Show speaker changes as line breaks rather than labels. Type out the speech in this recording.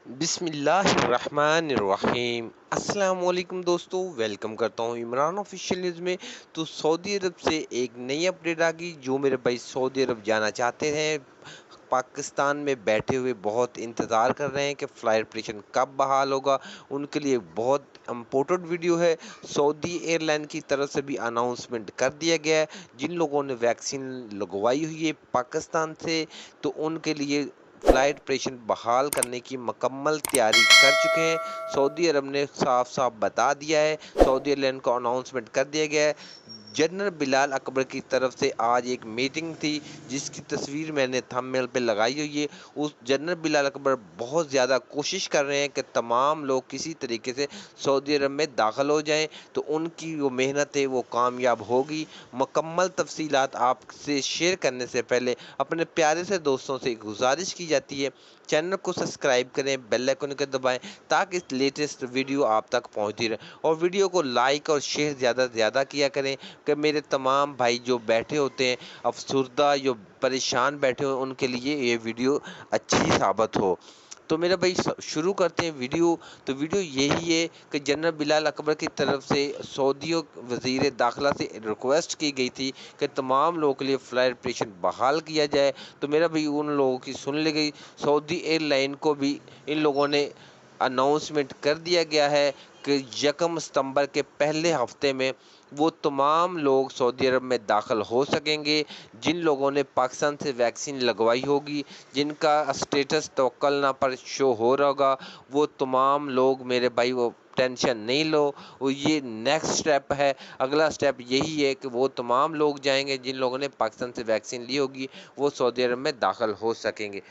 बिस्मिल्लाहिर्रहमानिर्रहीम अस्सलाम वालेकुम दोस्तों, वेलकम करता हूँ इमरान ऑफिशियल न्यूज़ में। तो सऊदी अरब से एक नई अपडेट आ गई। जो मेरे भाई सऊदी अरब जाना चाहते हैं, पाकिस्तान में बैठे हुए बहुत इंतज़ार कर रहे हैं कि फ़्लाइट ऑपरेशन कब बहाल होगा, उनके लिए बहुत इम्पोर्टेंट वीडियो है। सऊदी एयरलाइन की तरफ से भी अनाउंसमेंट कर दिया गया है। जिन लोगों ने वैक्सीन लगवाई हुई है पाकिस्तान से, तो उनके लिए फ्लाइट ऑपरेशन बहाल करने की मुकम्मल तैयारी कर चुके हैं। सऊदी अरब ने साफ-साफ बता दिया है, सऊदी एयरलाइन को अनाउंसमेंट कर दिया गया है। जनरल बिलाल अकबर की तरफ से आज एक मीटिंग थी, जिसकी तस्वीर मैंने थंबनेल पे लगाई हुई है। उस जनरल बिलाल अकबर बहुत ज़्यादा कोशिश कर रहे हैं कि तमाम लोग किसी तरीके से सऊदी अरब में दाखिल हो जाएँ, तो उनकी वो मेहनत है वो कामयाब होगी। मुकम्मल तफ़सीलात आपसे शेयर करने से पहले अपने प्यारे से दोस्तों से गुज़ारिश की जाती है, चैनल को सब्सक्राइब करें, बेल आइकन को दबाएँ ताकि लेटेस्ट वीडियो आप तक पहुँचती रहे, और वीडियो को लाइक और शेयर ज़्यादा से ज़्यादा किया करें कि मेरे तमाम भाई जो बैठे होते हैं अफ़सुर्दा, जो परेशान बैठे हुए हैं, उनके लिए ये वीडियो अच्छी साबित हो। तो मेरे भाई शुरू करते हैं वीडियो। तो वीडियो यही है कि जनरल बिलाल अकबर की तरफ से सऊदीयों वज़ीर दाखिला से रिक्वेस्ट की गई थी कि तमाम लोगों के लिए फ़्लाइट ऑपरेशन बहाल किया जाए। तो मेरा भाई उन लोगों की सुन ली गई। सऊदी एयरलाइन को भी इन लोगों ने अनाउंसमेंट कर दिया गया है कि 1 सितंबर के पहले हफ्ते में वो तमाम लोग सऊदी अरब में दाखिल हो सकेंगे, जिन लोगों ने पाकिस्तान से वैक्सीन लगवाई होगी, जिनका स्टेटस तवक्लना पर शो हो रहा होगा, वो तमाम लोग मेरे भाई वो टेंशन नहीं लो। वो ये नेक्स्ट स्टेप है। अगला स्टेप यही है कि वो तमाम लोग जाएंगे जिन लोगों ने पाकिस्तान से वैक्सीन ली होगी, वो सऊदी अरब में दाखिल हो सकेंगे।